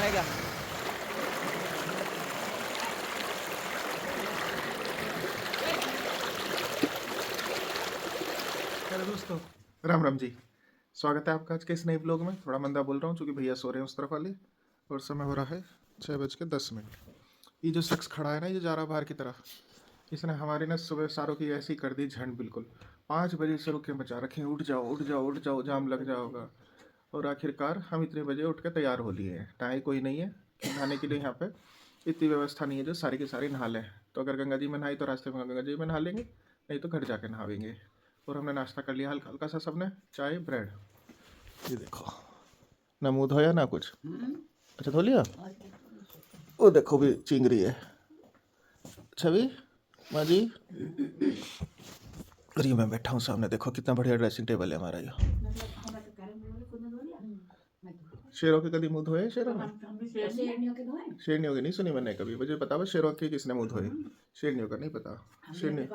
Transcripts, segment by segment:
है क्या? हेलो दोस्तों, राम राम जी। स्वागत है आपका आज के इस नए ब्लॉग में। थोड़ा मंदा बोल रहा हूँ क्योंकि भैया सो रहे हैं उस तरफ वाले, और समय हो रहा है 6:10। ये जो शख्स खड़ा है ना, ये जा रहा बाहर की तरफ। इसने हमारी ना सुबह सारों की ऐसी कर दी झंड, बिल्कुल 5 बजे से रुक के बचा रखे हैं, उठ जाओ उठ जाओ उठ जाओ, जाम लग जाओगा। और आखिरकार हम इतने बजे उठ के तैयार हो लिए हैं। टाइम कोई नहीं है कि नहाने के लिए, यहाँ पे इतनी व्यवस्था नहीं है जो सारी की सारी नहा लें। तो अगर गंगा जी में नहाई तो रास्ते में गंगा जी में नहा लेंगे, नहीं तो घर जाके नहावेंगे। और हमने नाश्ता कर लिया हल्का हल्का सा सबने, चाय ब्रेड। ये देखो, ना मुँह धोया ना कुछ। अच्छा धो लिया। वो देखो भी चिंगरी है छवि माँ जी। और ये मैं बैठा हूँ सामने, देखो कितना बढ़िया ड्रेसिंग टेबल है हमारा। ये शेरों के कभी मुँह धोए? शेरों ने शेरनियों के नहीं सुनी मैंने कभी। मुझे पता, बस शेरों के किसने मुँह धोए, शेरनियों का नहीं पता। शेरनी,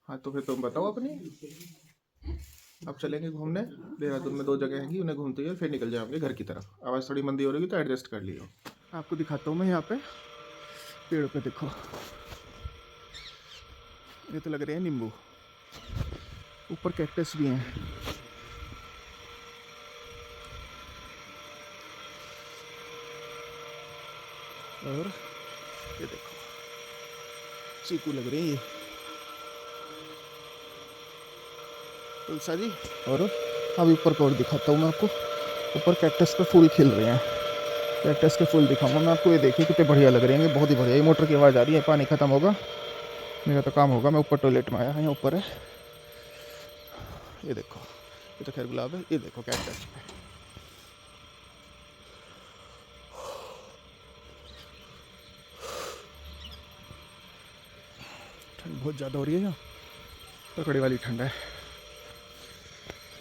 हाँ तो फिर तुम बताओ अपनी। अब चलेंगे घूमने, देहरादून में 2 जगह हैंगी, उन्हें घूमते हुए फिर निकल जाएंगे घर की तरफ। आवाज़ थोड़ी मंदी हो रही है तो एडजस्ट कर लियो। आपको दिखाता हूँ मैं यहाँ पे पेड़ पे, देखो ये तो लग रहे हैं नींबू। ऊपर कैक्टस भी हैं। और ये देखो चीकू लग रहे हैं ये, तुलसा जी। और अभी ऊपर को और दिखाता हूँ मैं आपको। ऊपर कैक्टस पे फूल खिल रहे हैं। कैक्टस के फूल दिखाऊंगा मैं आपको। ये देखिए कितने बढ़िया लग रहे हैं, बहुत ही बढ़िया। ये मोटर की आवाज़ आ रही है, पानी ख़त्म होगा, मेरा तो काम होगा। मैं ऊपर टॉयलेट में आया है, यहाँ ऊपर है। ये देखो, ये तो खैर गुलाब है। ये देखो कैक्टस पे ठंड बहुत ज़्यादा हो रही है यहाँ, पकड़े वाली ठंड है।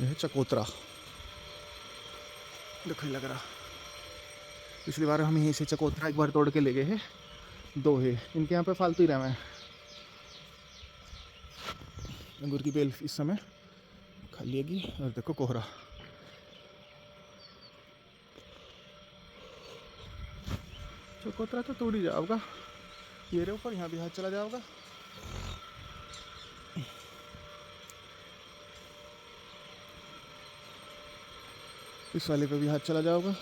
ये है चकोतरा, देखो लग रहा। पिछली बार हम यहीं से चकोतरा एक बार तोड़ के ले गए हैं, 2 है इनके यहाँ पे, फालतू ही रहा है। अंगूर की बेल इस समय खा लिएगी। और देखो कोहरा, चकोतरा तो तोड़ ही जाओगा। ये रे ऊपर, यहाँ भी हाथ चला जाओगा। इस वाले पे भी हाथ चला जाओगा।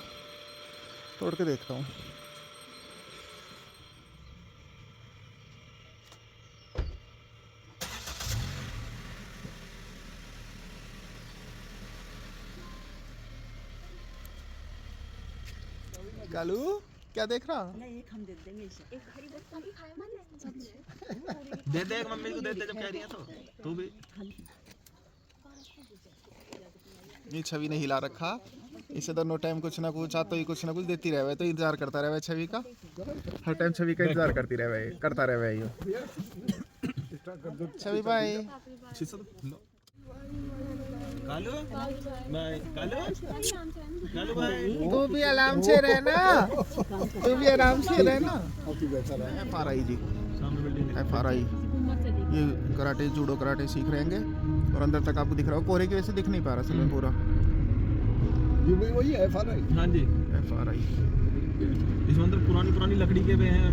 तोड़ के देखता हूँ। कालू क्या देख रहा? दे दे मम्मी को, दे दे जब कह रही है तो तू भी। ये छवि ने हिला रखा। इसे दोनों टाइम कुछ ना कुछ आता ही, कुछ ना कुछ देती रहे, तो इंतजार करता रहे छवि का। हर टाइम छवि का इंतजार करती रहे, करता रहे ये। छवि भाई, कालू भाई, कालू कालू भाई, तू भी आराम से रहना, तू भी आराम से रहना। FRI जी, सामने बिल्डिंग FRI। ये कराटे, जूडो कराटे सीख रहेंगे। और अंदर तक आपको दिख रहा हो, कोहरे की वजह से दिख नहीं पा रहा असल में पूरा। ये भी वही है FRI। हाँ जी, FRI इसमें अंदर पुरानी पुरानी लकड़ी के वे हैं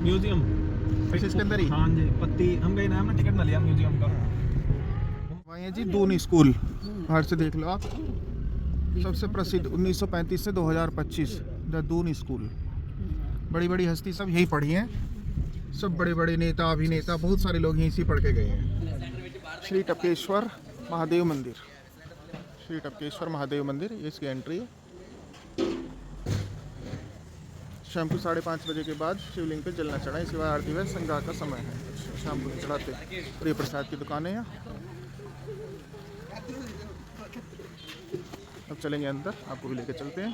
म्यूजियम। अच्छा, इसके अंदर ही। हाँ जी, पत्ती हम गए ना, हमने टिकट ना लिया म्यूजियम का। वहाँ है जी दून स्कूल, बाहर से देख लो आप। सबसे प्रसिद्ध 1935 से 2025, द दून स्कूल। बड़ी बड़ी हस्ती सब यहीं पढ़ी हैं, सब बड़े बड़े नेता अभिनेता, बहुत सारे लोग यहीं से पढ़ के गए हैं। श्री टपकेश्वर महादेव मंदिर, श्री टपकेश्वर महादेव मंदिर, ये इसकी एंट्री है। शाम को 5:30 बजे के बाद शिवलिंग पे जलना चढ़ा, इसके बाद आरती व संध्या का समय है। शाम को चढ़ाते। और ये प्रसाद की दुकानें हैं। अब चलेंगे अंदर, आपको भी लेके चलते हैं।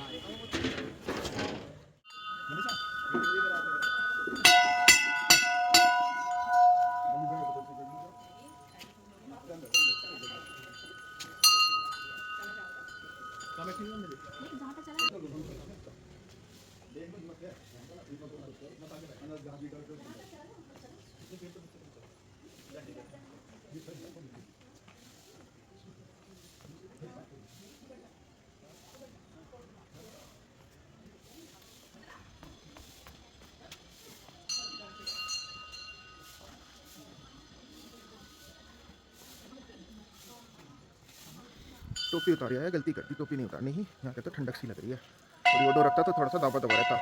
टोपी उतारी है, गलती कर दी, टोपी नहीं उतारनी ही। यहाँ के तो ठंडक सी लग रही है, और योडो रखता तो थोड़ा सा दबा दबा रहता।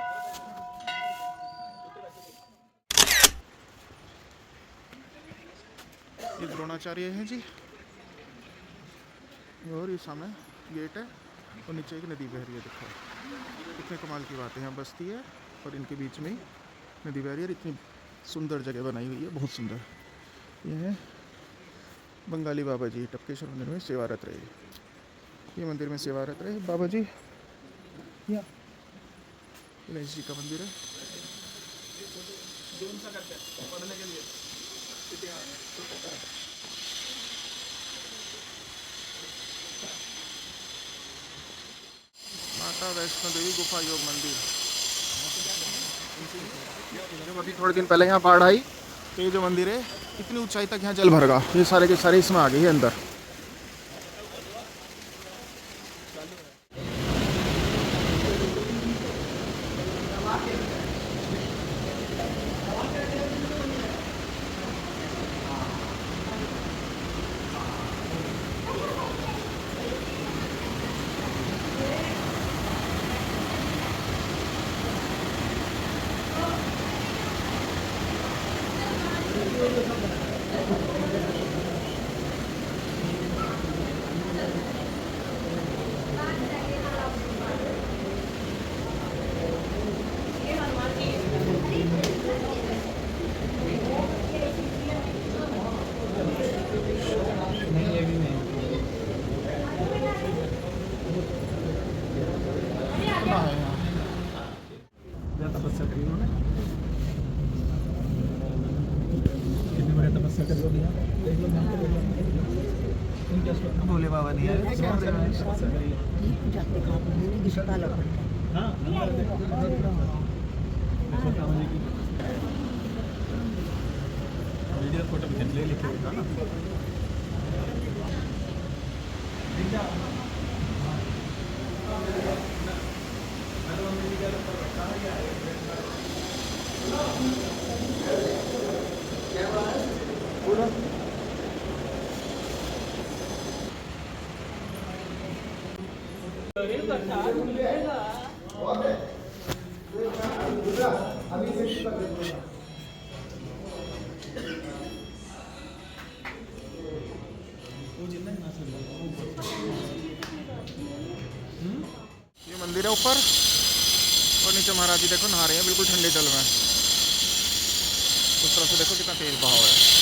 ये द्रोणाचार्य है जी, और ये सामने गेट है, और नीचे एक नदी बह रही है। देखो कितने कमाल की बात है, यहाँ बस्ती है और इनके बीच में ही नदी बह रही है। इतनी सुंदर जगह बनाई हुई है, बहुत सुंदर। ये है बंगाली बाबा जी, टपकेश्वर मंदिर में सेवारत रहे। ये मंदिर में सेवारत रहे बाबा जी। या गणेश जी का मंदिर है। माता वैष्णो देवी गुफा योग मंदिर। जब अभी थोड़े दिन पहले यहाँ बाढ़ आई तो ये जो मंदिर है इतनी ऊंचाई तक यहाँ जल भरगा, ये सारे के सारे इसमें आ गए हैं अंदर। तपस्या करी उन्होंने, कितनी बड़ी तपस्या करी होगी यहाँ। देख लो उनके अस्पताल भोले बाबा नहीं आए, हाँ वीडियो फोटो भी खींच ले, लिखे हुआ ना। ये मंदिर है ऊपर, और नीचे महाराज जी देखो नहा रहे हैं बिल्कुल ठंडे जल में। उस तरफ से देखो कितना तेज बहाव है।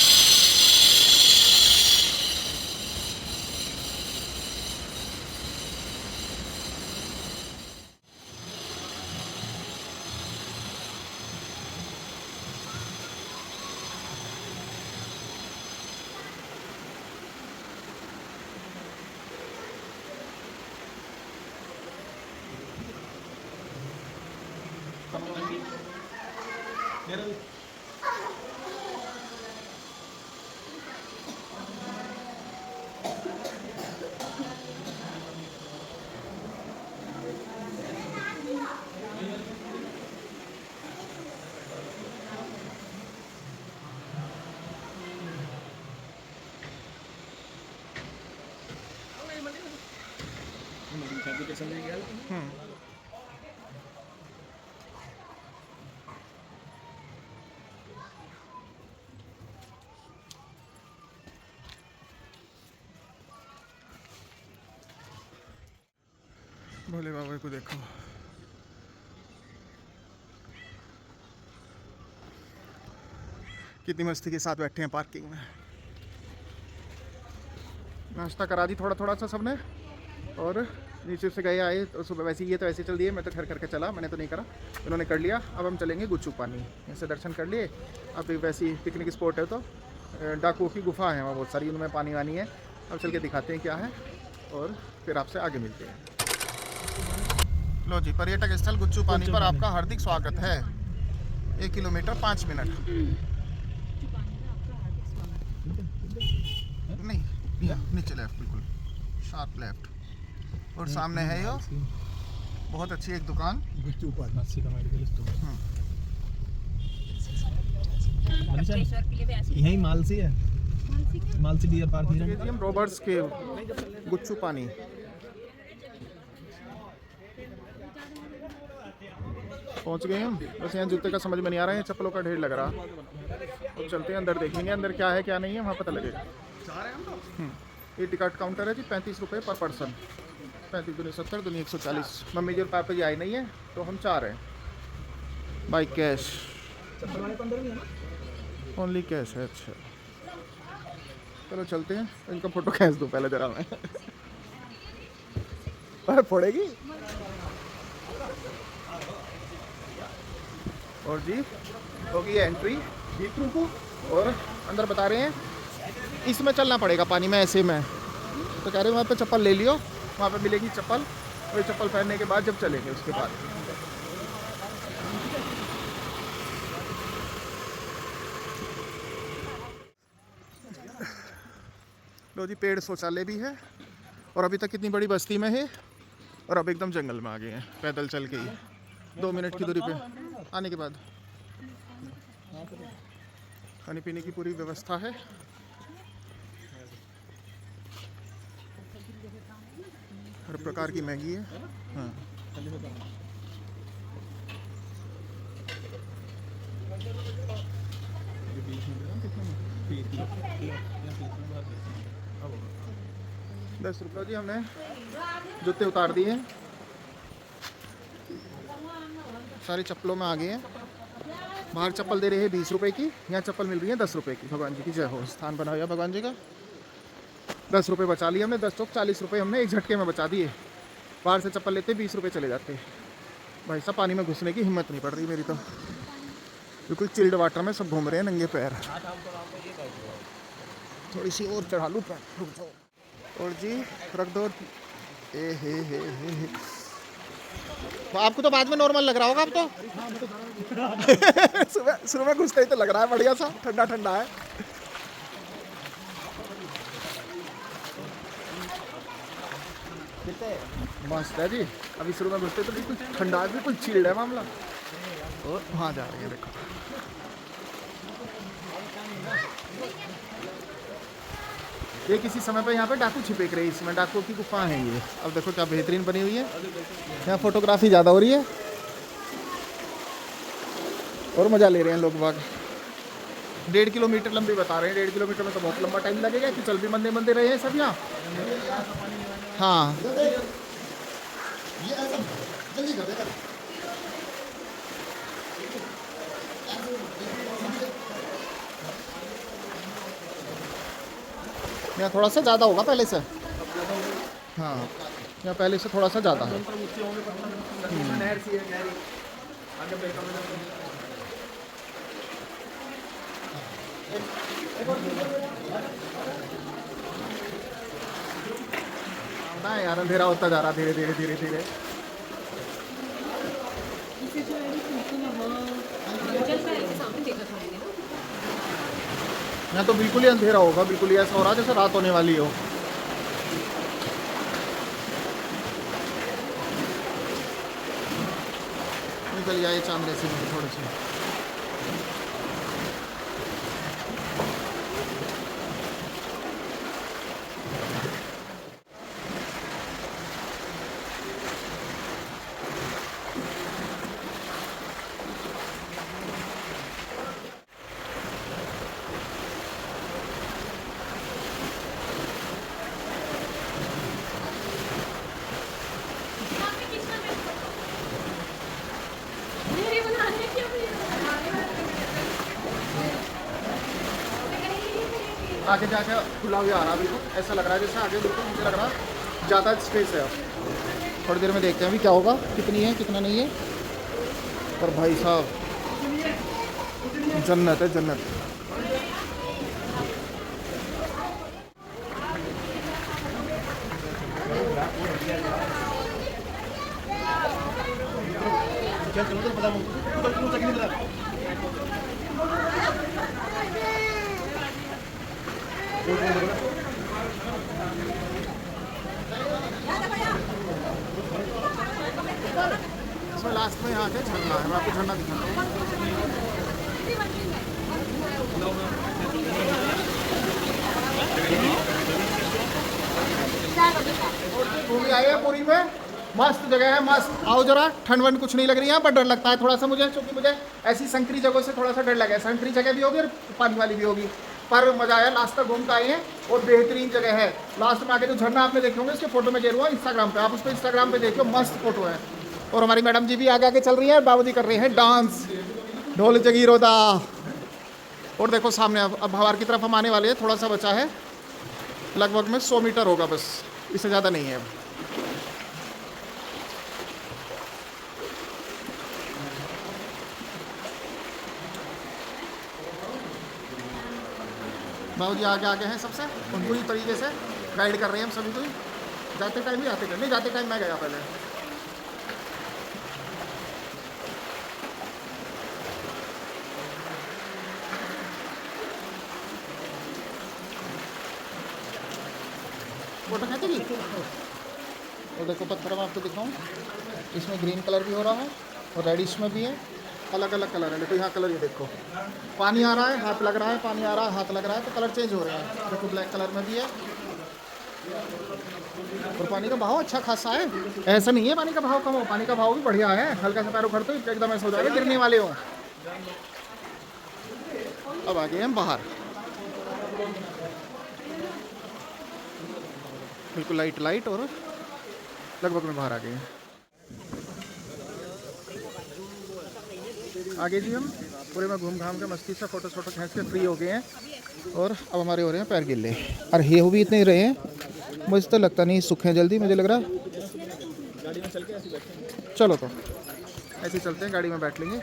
भोले बाबा को देखो, कितनी मस्ती के साथ बैठे हैं पार्किंग में। नाश्ता करा दी थोड़ा थोड़ा सा सबने, और नीचे से गए आए तो सुबह वैसे ही, ये तो ऐसे चल दिए, मैं तो घर करके चला, मैंने तो नहीं करा, इन्होंने कर लिया। अब हम चलेंगे गुच्चू पानी, ऐसे दर्शन कर लिए। अब वैसे ही पिकनिक स्पॉट है, तो डाकुओं की गुफा है वहाँ बहुत सारी, उनमें पानी वानी है। अब चल के दिखाते हैं क्या है, और फिर आपसे आगे मिलते हैं। लो जी, पर्यटक स्थल गुच्चू पानी पर आपका हार्दिक स्वागत है। 1 किलोमीटर 5 मिनट। नहीं, नीचे लेफ्ट, बिल्कुल शार्प लेफ्ट, और सामने है यो बहुत अच्छी एक दुकान, गुच्चू पानी का मेडिकल स्टोर। यही मालसी है, मालसी डियर पार्क। रॉबर्ट्स के गुच्चू पानी। पहुंच गए हम। बस यहाँ जूते का समझ में नहीं आ रहा है, चप्पलों का ढेर लग रहा। अब चलते हैं अंदर, देखेंगे अंदर क्या है क्या नहीं है, वहाँ पता लगेगा। ये टिकट काउंटर है जी, 35 रुपये पर पर्सन। 35 दूनी 70 दूनी 140। मम्मी जी और पापा जी आए नहीं है तो हम 4 हैं। बाई कैश, ओनली कैश है। अच्छा चलो चलते हैं, इनका फोटो खींच दूँ पहले जरा मैं। पर फोड़ेगी। और जी होगी ये एंट्री भीतरू को, और अंदर बता रहे हैं इसमें चलना पड़ेगा पानी में ऐसे में। तो कह रहे हैं वहाँ पे चप्पल ले लियो, वहाँ पे मिलेगी चप्पल, और चप्पल पहनने के बाद जब चलेंगे उसके बाद। लो जी, पेड़ शौचालय भी है, और अभी तक कितनी बड़ी बस्ती में है, और अब एकदम जंगल में आ गए हैं पैदल चल के ही 2 मिनट की दूरी पे आने के बाद। खाने पीने की पूरी व्यवस्था है। हर प्रकार की मैगी है। हाँ ₹10 जी। हमने जूते उतार दिए हैं, सारी चप्पलों में आ गए हैं। बाहर चप्पल दे रहे हैं 20 रुपए की, यहाँ चप्पल मिल रही है 10 रुपए की। भगवान जी की जय हो, स्थान बनाया भगवान जी का। 10 रुपये बचा लिए हमने, 10 चौक 40 रुपये हमने एक झटके में बचा दिए। बाहर से चप्पल लेते 20 रुपये चले जाते। भाई साहब पानी में घुसने की हिम्मत नहीं पड़ रही मेरी तो। बिल्कुल चिल्ड वाटर में सब घूम रहे हैं नंगे पैर। थोड़ी सी और चढ़ा लूँ पैर, रुक जाओ। और जी रख दो। ए हे। आपको तो बाद में नॉर्मल लग रहा होगा अब तो। सुबह घुसते ही तो लग रहा है बढ़िया सा, ठंडा ठंडा है। मस्त है जी। अभी शुरू में घुसते तो बिल्कुल ठंडा है, बिल्कुल चिल्ड है मामला। और वहाँ जा रही है देखो। ये किसी समय पे यहाँ पे डाकू छिपक रहे हैं, इसमें डाकुओं की गुफा है ये। अब देखो क्या बेहतरीन बनी हुई है। यहाँ फोटोग्राफी ज़्यादा हो रही है और मज़ा ले रहे हैं लोग बाग। 1.5 किलोमीटर लंबी बता रहे हैं। 1.5 किलोमीटर में तो बहुत लंबा टाइम लगेगा कि चल भी मंदे रहे हैं सब यहाँ। हाँ यहाँ थोड़ा सा ज़्यादा होगा पहले से। हाँ यहाँ पहले से थोड़ा सा ज़्यादा है। ना यार अंधेरा होता जा रहा धीरे धीरे। यहाँ तो बिल्कुल ही अंधेरा होगा, बिल्कुल ही ऐसा हो रहा है जैसे रात होने वाली हो। निकल जाए चांद से थोड़े से। आगे जाके खुला हुआ आ रहा बिल्कुल, ऐसा लग रहा है जैसे आगे बिल्कुल मुझे लग रहा ज़्यादा स्पेस है। अब थोड़ी देर में देखते हैं अभी क्या होगा, कितनी है कितना नहीं है। पर भाई साहब जन्नत है जन्नत। इसमें लास्ट में यहाँ के झरना है, मैं आपको झरना दिखाता हूँ। भूमि आई है पूरी में। मस्त जगह है, मस्त। आओ जरा, ठंड वंड कुछ नहीं लग रही है, पर डर लगता है थोड़ा सा मुझे, क्योंकि मुझे ऐसी संकरी जगहों से थोड़ा सा डर लगा है। संकरी जगह भी होगी और पानी वाली भी होगी, पर मजा आया। लास्ट तक घूम के आए हैं और बेहतरीन जगह है। लास्ट में आके जो झरना आपने देखे होंगे, उसके फोटो में गिर हुआ इंस्टाग्राम पे, आप उसको इंस्टाग्राम पे देखियो, मस्त फोटो है। और हमारी मैडम जी भी आगे आगे चल रही है, बाबूजी कर रहे हैं डांस, ढोल जगीरोदा। और देखो सामने अब हवार की तरफ हम आने वाले हैं, थोड़ा सा बचा है, लगभग में 100 मीटर होगा बस, इससे ज़्यादा नहीं है। बाबूजी आगे आगे हैं सबसे, और पूरी तरीके से गाइड कर रहे हैं हम सभी को ही। जाते टाइम भी आते टाइम नहीं, जाते टाइम मैं गया पहले। फोटो खींचेगी। और देखो पत्थर मैं आपको दिखाऊं, इसमें ग्रीन कलर भी हो रहा है और रेडिश में भी है, अलग अलग कलर है। देखो यहाँ कलर, ये देखो पानी आ रहा है, हाथ लग रहा है, पानी आ रहा है, हाथ लग रहा है, तो कलर चेंज हो रहे हैं। देखो ब्लैक कलर में भी है, और पानी का भाव अच्छा खासा है, ऐसा नहीं है पानी का भाव कम हो, पानी का भाव भी बढ़िया है। हल्का सा पैर उखड़ते ही एकदम ऐसा हो जाएगा गिरने वाले हो। अब आ गए हम बाहर, बिल्कुल लाइट लाइट, और लगभग में बाहर आ गए हैं। आगे जी हम पूरे में घूम घाम के मस्ती से फोटो शोटो खींच के फ्री हो गए हैं, और अब हमारे हो रहे हैं पैर गिल्ले। और हे हो भी इतने ही रहे हैं, मुझे तो लगता नहीं सूखे जल्दी, मुझे लग रहा गाड़ी में चल के ऐसे बैठेंगे। चलो तो ऐसे ही चलते हैं, गाड़ी में बैठ लेंगे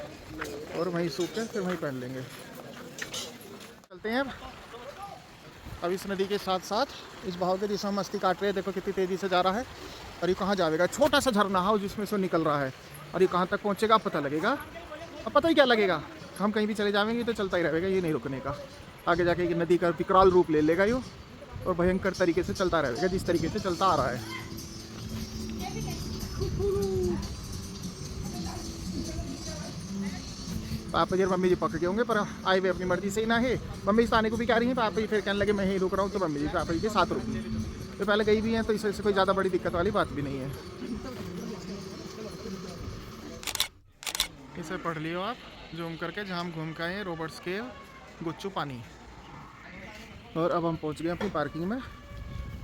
और वहीं सूख के फिर वहीं पहन लेंगे। चलते हैं अब इस नदी के साथ साथ इस बहाव के जिसमें मस्ती काट रहे हैं। देखो कितनी तेज़ी से जा रहा है, और ये कहाँ जाएगा। छोटा सा झरना है जिसमें से निकल रहा है, और ये कहाँ तक पहुँचेगा पता लगेगा। अब पता ही क्या लगेगा, हम कहीं भी चले जाएंगे तो चलता ही रहेगा, ये नहीं रुकने का। आगे जाके ये नदी का विकराल रूप ले लेगा ये, और भयंकर तरीके से चलता रहेगा जिस तरीके से चलता आ रहा है। पापा जी और मम्मी जी पकड़ के होंगे, पर आए हुए अपनी मर्जी से ही ना है। मम्मी जी आने को भी कह रही हैं, पापा जी फिर कहने लगे मैं ही रुक रहा हूँ, तो मम्मी जी पापा जी के साथ रुकी। तो पहले गई भी हैं, तो इससे कोई ज़्यादा बड़ी दिक्कत वाली बात भी नहीं है। इसे पढ़ लियो आप जूम करके, जहाँ हम घूम के आए हैं, रॉबर्ट्स केव, गुच्चू पानी। और अब हम पहुँच गए अपनी पार्किंग में,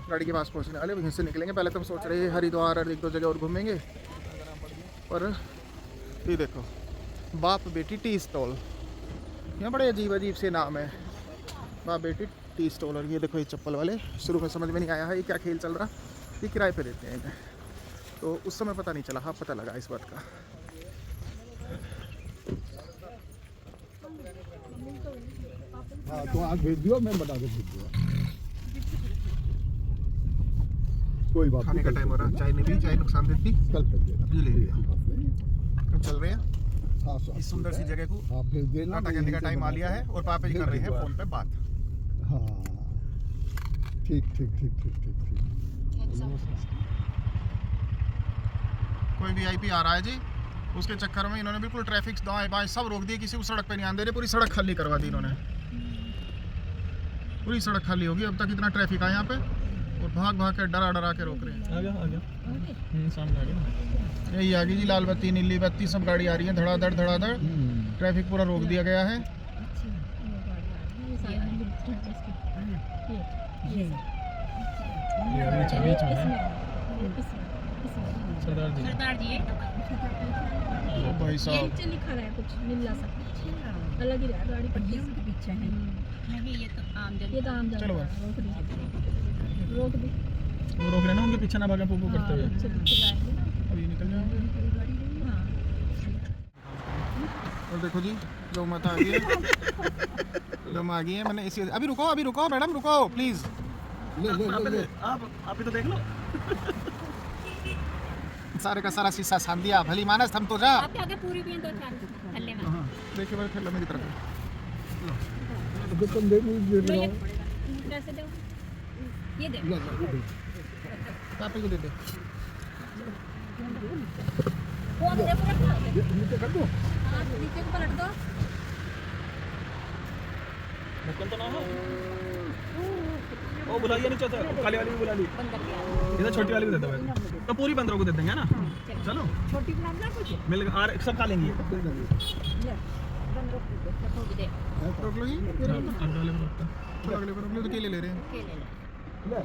गाड़ी के पास पहुँचने वाले, वहीं से निकलेंगे। पहले तो हम सोच रहे हैं हरिद्वार और 1-2 जगह और घूमेंगे, और ये देखो बाप बेटी टी स्टॉल, यहाँ बड़े अजीब अजीब से नाम है, बाप बेटी टी स्टॉल। और ये देखो ये चप्पल वाले, शुरू में समझ में नहीं आया है ये क्या खेल चल रहा, ये किराए पे देते हैं इन्हें, तो उस समय पता नहीं चला, हाँ पता लगा इस बात का। हाँ तो आज भेज दियो, मैं बता के भेज दूँगा। कोई बात खाने का टाइम हो रहा है, चाय नहीं भी, चाय नुकसान देती, कल भेज देना, ये ले लिया। नहीं। हम चल रहे हैं हाँ इस सुंदर सी जगह को, हाँ भेज देना। आटा कहने का टाइम आ लिया है, और पापा जी कर रहे हैं फ़ोन पे बात। हाँ ठीक ठीक ठीक ठीक ठीक ठीक। कोई VIP आ रहा है जी, उसके चक्कर में इन्होंने बिल्कुल ट्रैफिक दाएं बाएं सब रोक दिए, किसी को सड़क पे नहीं आने दे रहे, पूरी सड़क खाली करवा दी इन्होंने, पूरी सड़क खाली होगी। अब तक इतना ट्रैफिक है यहाँ पे, और भाग भाग के डरा डरा के रोक रहे हैं। आ गया सामने आ गया, यही आ गई जी लाल बत्ती नीली बत्ती, सब गाड़ी आ रही है धड़ाधड़ धड़ाधड़, ट्रैफिक पूरा रोक दिया गया है। सरदार जी ओ भाई साहब, नीचे लिखा रहा है कुछ नीला सा, अलग ही रहा गाड़ी पट्टी के पीछे है। नहीं ये तो आम जनता, ये तो आम जनता। चलो रोक दी वो रोक रहे ना, उनके पीछे ना भागे पू करते हुए, अभी निकल जाएंगे। और देखो जी गौ माता आ गई है, गौ आ गई है। मैंने इसी अभी रुको मैडम रुको प्लीज़, ले आप ही तो देख लो। सारे का सारा शीशा साम दिया, भली मानस थम तो जा। आप आगे पूरी भी 2-4 थल्ले में। हाँ देखिए मेरे थैला मेरी तरफ तो तुम दे मुझे दे कैसे दो ये दे, पापा को दे दे। फोन दे पूरा नीचे कर दो। हां नीचे को पलट दो। मुकन तो ना हो वो बुलाइए नीचे से, काली वाली भी बुला ली, बंदर के आगे इधर छोटी वाली भी दे दो, तो पूरी 15 को दे देंगे ना। चलो छोटी बनाना कुछ मिल सब खा लेंगे। ले बंदर को थोड़ी दे रोक लो जी, अगले वाले को रोकता। थोड़ा अगले पर रोक लो, तो केले ले रहे हैं। केले ले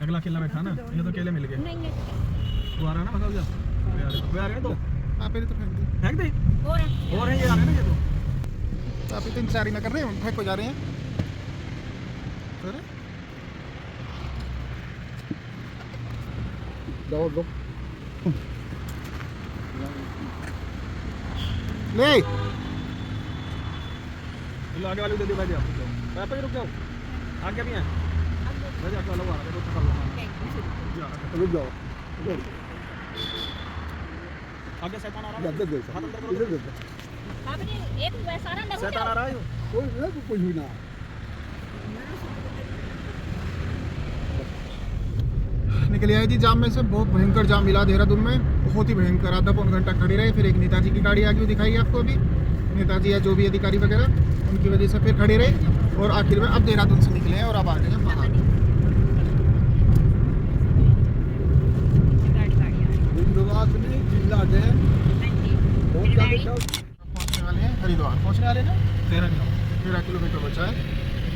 अगला केला बैठा ना, ये तो केले मिल गए। नहीं नहीं वो आ रहा है ना, बताओ जा, वे आ रहे हैं तो आप ही तो फेंक दी, फेंक दे। और और है ये आ रहे हैं ना ये तो। आप ही तो इंतजार ही ना कर रहे हैं, फेंक को जा रहे हैं। अरे दो ले चलो आगे वाले को दे दो भाई, आप रुक जाओ, आप ही रुक जाओ, आगे भी हैं भाई, आगे वाला वो आ रहा है, तो चलो रुक जाओ आगे शैतान आ रहा है, दे दे हाथ अंदर करो, इधर दे दे आपने एक सारा ना शैतान आ रहा है। कोई ना कुछ भी ना निकल आए जी जाम में से। बहुत भयंकर जाम मिला देहरादून में, बहुत ही भयंकर। आधा पौन घंटा खड़े रहे, फिर एक नेताजी की गाड़ी आगे दिखाई आपको अभी, नेताजी या जो भी अधिकारी वगैरह, उनकी वजह से फिर खड़े रहे और आखिर में अब देहरादून से निकले हैं और अब आ गए हैं बाहर। हिंदुवाद में जिला है बहुत ज्यादा पहुँचने वाले हैं हरिद्वार, पहुँचने वाले हैं 13 किलोमीटर बचा है।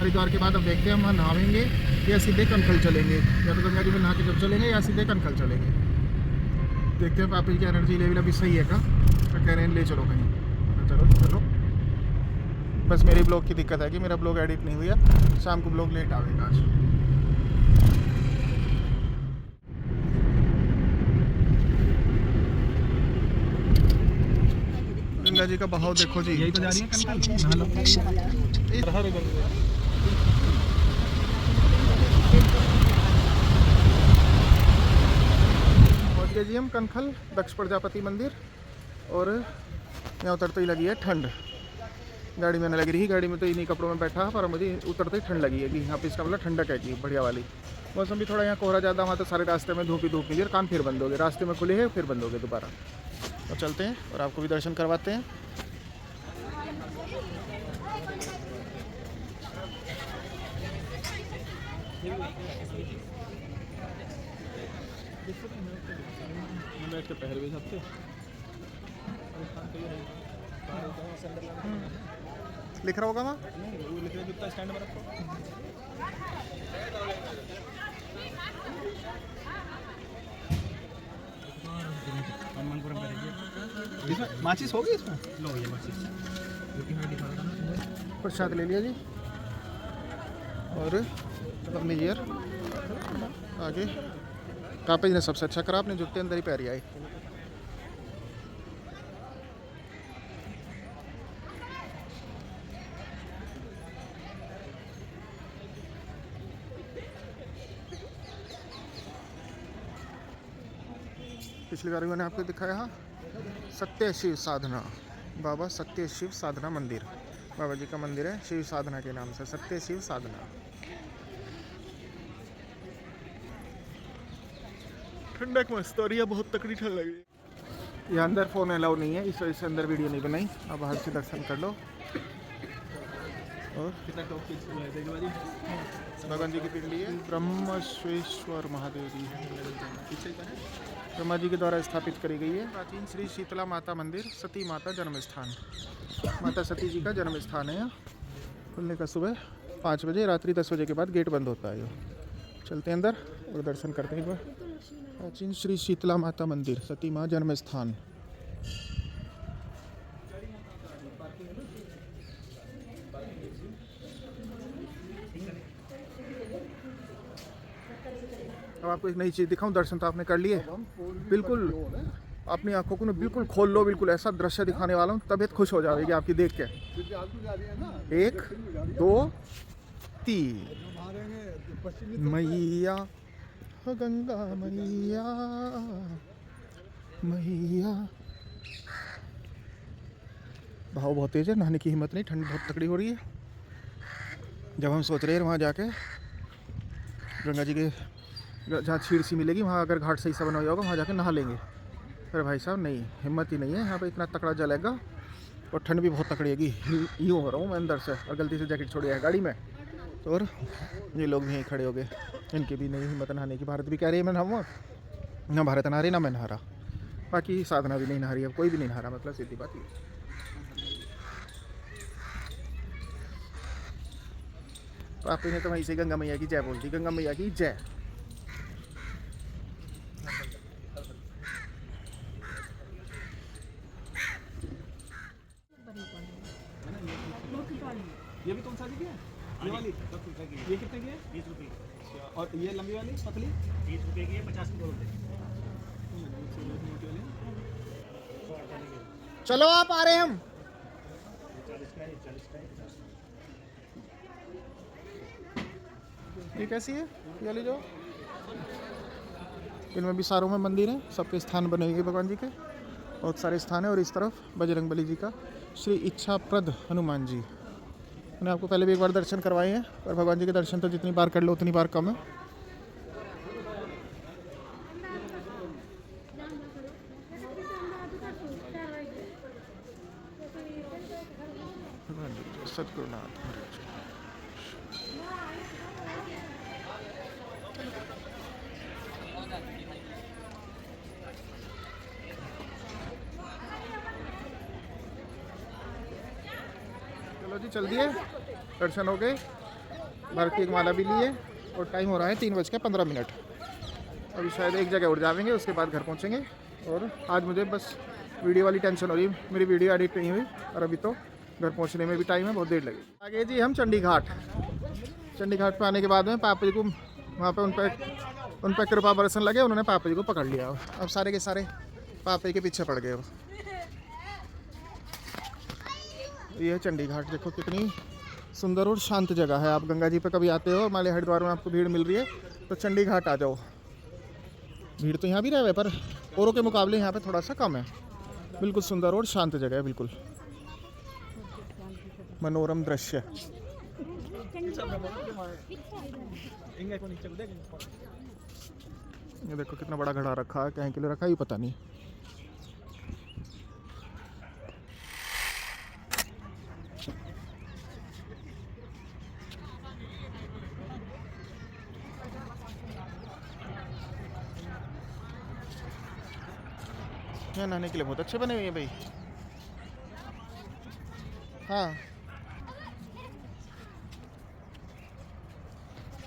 हरिद्वार के बाद अब देखते हैं हम वहाँ नहावेंगे या सीधे कनखल चलेंगे, या तो गंगा जी में नहा के जब चलेंगे या सीधे कनखल चलेंगे। देखते हैं पापा जी की एनर्जी लेवल अभी सही है का, तो कह रहे हैं ले चलो कहीं, तो चलो चलो। बस मेरी ब्लॉग की दिक्कत है कि मेरा ब्लॉग एडिट नहीं हुआ, शाम को ब्लॉग लेट आएगा आज। गंगा जी का बहाव देखो जी, यही तो जा रही है कनखल, नहा लो। पहुँच गए जी हम कनखल दक्ष प्रजापति मंदिर, और यहाँ उतरते ही लगी है ठंड। गाड़ी में न लगी रही, गाड़ी में तो इन्हीं कपड़ों में बैठा, पर मुझे उतरते ही ठंड लगी है कि यहाँ पे इसका मतलब ठंडक है कि बढ़िया वाली। मौसम भी थोड़ा यहाँ कोहरा ज़्यादा, वहाँ तो सारे रास्ते में धूप ही धूप मिली और कान फिर बंद हो गए, रास्ते में खुले हैं फिर बंद हो गए दोबारा। तो चलते हैं और आपको भी दर्शन करवाते हैं। पहले भी सबसे लिख रहा होगा वहाँ, लिख रहे कितना स्टैंड में रखो। इसमें माचिस होगी, इसमें लो ये माचिस प्रसाद ले लिया जी, और अपनी ईयर आगे। कापे जी ने सबसे अच्छा करा, अपने जूते अंदर ही पैरी आए। पिछली बार मैंने आपको दिखाया सत्य शिव साधना, बाबा सत्य शिव साधना मंदिर, बाबा जी का मंदिर है शिव साधना के नाम से, सत्य शिव साधना। ठंडक मस्त और ये बहुत तकड़ी ठंड लग रही है। यहाँ अंदर फ़ोन अलाउ नहीं है, इस वजह से अंदर वीडियो नहीं बनाई। अब बाहर से दर्शन कर लो। और कितना टॉप की भगवान जी की पिंडी है, ब्रह्मश्वेश्वर महादेव जी है, ब्रह्मा जी के द्वारा स्थापित करी गई है। प्राचीन श्री शीतला माता मंदिर, सती माता जन्म स्थान, माता सती जी का जन्म स्थान है। यहाँ खुलने का सुबह 5 बजे, रात्रि 10 बजे के बाद गेट बंद होता है। ये चलते हैं अंदर और दर्शन करते हैं। प्राचीन श्री शीतला माता मंदिर, सती माँ जन्म स्थान। अब आपको एक नई चीज़ दिखाऊं, दर्शन तो आपने कर लिए, बिल्कुल अपनी आंखों को ना बिल्कुल खोल लो, बिल्कुल ऐसा दृश्य दिखाने वाला हूँ, तबीयत खुश हो जाएगी आपकी देख के। 1 2 3 मैया हो गंगा मैया मैया। भाव बहुत तेज है, नहाने की हिम्मत नहीं, ठंड बहुत तकड़ी हो रही है। जब हम सोच रहे हैं वहाँ जाके गंगा जी के जहाँ छीड़ सी मिलेगी, वहाँ अगर घाट सही से बना हुआ होगा, वहाँ जाके नहा लेंगे। अरे भाई साहब नहीं, हिम्मत ही नहीं है, यहाँ पे इतना तकड़ा जलेगा और ठंड भी बहुत तकड़ी हैगी। यूँ हो रहा हूँ मैं अंदर से, और गलती से जैकेट छोड़ी है गाड़ी में, और ये लोग भी यहीं खड़े हो गए, इनकी भी नहीं हिम्मत नहाने की। भारत भी कह रही है मैं नहाऊँगा, ना भारत नहा रही ना मैं नहा रहा, बाकी साधना भी नहीं नहा रही है, कोई भी नहीं नहा रहा, मतलब सीधी बात ये। पापी ने तो वहीं से गंगा मैया की जय बोल दी, गंगा मैया की जय। ये भी कौन सा की है? ये वाली ये कितने की है? 20 रुपये। और ये लंबी वाली पतली 30 रुपये की है, 50 की 2 रुपये। चलो आप आ रहे हैं हम। ये कैसी है ये वाली जो? इनमें भी सारों में मंदिर हैं, सबके स्थान बने हुए भगवान जी के, बहुत सारे स्थान हैं। और इस तरफ बजरंगबली जी का, श्री इच्छाप्रद हनुमान जी। मैंने आपको पहले भी एक बार दर्शन करवाए हैं, पर भगवान जी के दर्शन तो जितनी बार कर लो उतनी बार कम है। सतगुरुनाथ चलो जी, चल दिए, दर्शन हो गए, भारत की एक माला भी ली है और टाइम हो रहा है 3:15। अभी शायद एक जगह उड़ जाएंगे, उसके बाद घर पहुंचेंगे। और आज मुझे बस वीडियो वाली टेंशन हो रही है, मेरी वीडियो एडिट नहीं हुई, और अभी तो घर पहुंचने में भी टाइम है, बहुत देर लगेगी। आगे जी हम चंडी घाट पे आने के बाद में पापा जी को वहाँ पे उन पर कृपा बरसन लगे, उन्होंने पापा जी को पकड़ लिया। अब सारे के सारे पापा जी के पीछे पड़ गए। ये है चंडी घाट, देखो कितनी सुंदर और शांत जगह है। आप गंगा जी पे कभी आते हो, मान लीजिए हरिद्वार में आपको भीड़ मिल रही है, तो चंडी घाट आ जाओ। भीड़ तो यहाँ भी रहे, पर औरों के मुकाबले यहाँ पे थोड़ा सा कम है। बिल्कुल सुंदर और शांत जगह है, बिल्कुल मनोरम दृश्य। ये देखो कितना बड़ा घड़ा रखा है, कहीं के लिए रखा है ये पता नहीं। यहाँ नहाने के लिए बहुत अच्छे बने हुए हैं भाई। हाँ,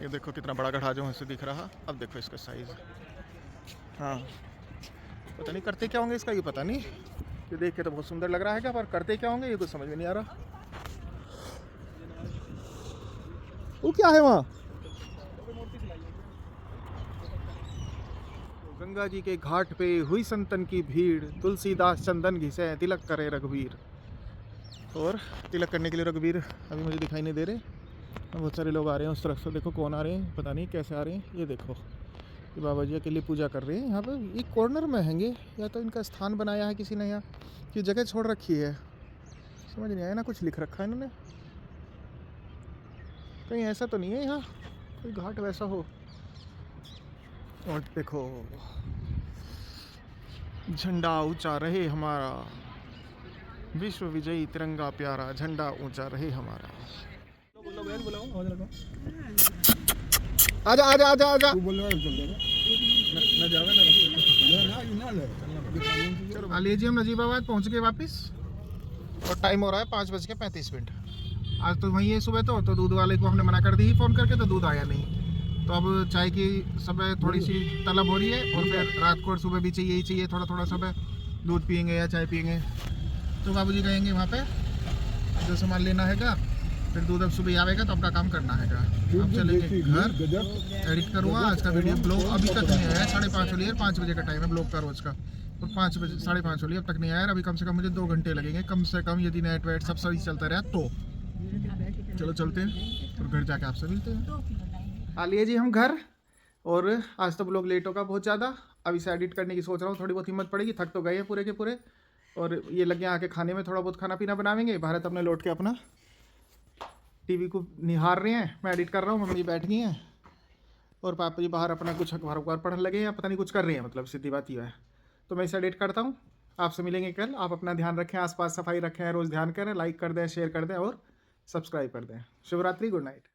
ये देखो कितना बड़ा गड्ढा जो से दिख रहा। अब देखो इसका साइज। हाँ, पता नहीं करते क्या होंगे इसका, ये पता नहीं। ये देख के तो बहुत सुंदर लग रहा है क्या, पर करते क्या होंगे ये कुछ समझ में नहीं आ रहा। वो क्या है वहाँ? गंगा जी के घाट पे हुई संतन की भीड़, तुलसीदास चंदन घिसे तिलक करे रघुवीर। और तिलक करने के लिए रघुवीर अभी मुझे दिखाई नहीं दे रहे। बहुत सारे लोग आ रहे हैं उस तरफ से, देखो कौन आ रहे हैं, पता नहीं कैसे आ रहे हैं। ये देखो ये बाबा जी अकेले पूजा कर रहे हैं यहाँ पे। एक कॉर्नर में हैंगे, या तो इनका स्थान बनाया है किसी ने, यहाँ की जगह छोड़ रखी है, समझ नहीं आया ना। कुछ लिख रखा है इन्होंने, कहीं ऐसा तो नहीं है यहाँ कोई घाट वैसा हो। और देखो झंडा ऊंचा रहे हमारा, विश्व विजयी तिरंगा प्यारा, झंडा ऊंचा रहे हमारा। आजा आजा आजा आजा। तू बोल रहा है चल देगा ना जावे ना ले चलो मान जी हम नजीबाबाद पहुंच गए वापस, और टाइम हो रहा है 5:35। आज तो वही है सुबह, तो दूध वाले को हमने मना कर दी फ़ोन करके, तो दूध आया नहीं। तो अब चाय की सुबह थोड़ी सी तलब हो रही है, और फिर रात को और सुबह भी चाहिए ही चाहिए थोड़ा थोड़ा। सुबह दूध पियेंगे या चाय पियेंगे, तो बाबूजी कहेंगे वहाँ पे जो सामान लेना हैगा, फिर दूध अब सुबह आएगा तो अपना काम करना हैगा। अब चलेंगे घर, एडिट करूँगा आज का वीडियो। ब्लॉग अभी तक नहीं आया, 5:30 हो रही है, 5 बजे का टाइम है ब्लॉग का रोज़ का, तो 5 बजे 5:30 हो रही है, अब तक नहीं आया। अभी कम से कम मुझे 2 घंटे लगेंगे कम से कम, यदि नेट वेट सब सही चलता रहा तो। चलो चलते हैं और घर जाके आपसे मिलते हैं। आ लिए जी हम घर, और आज तो ब्लॉग लेट होगा बहुत ज़्यादा। अब इसे एडिट करने की सोच रहा हूँ, थोड़ी बहुत हिम्मत पड़ेगी, थक तो गए हैं पूरे के पूरे। और ये लगे आके खाने में, थोड़ा बहुत खाना पीना बनावेंगे। भारत अपने लौट के अपना टीवी को निहार रहे हैं, मैं एडिट कर रहा हूँ, मम्मी जी बैठ गई हैं, और पापा जी बाहर अपना कुछ अखबार पढ़ने लगे हैं, पता नहीं कुछ कर रहे हैं, मतलब सीधी बात ये है। तो मैं इसे एडिट करता हूँ, आपसे मिलेंगे कल। आप अपना ध्यान रखें, आसपास सफाई रखें, रोज़ ध्यान करें, लाइक कर दें, शेयर कर दें और सब्सक्राइब कर दें। Shivratri, good night.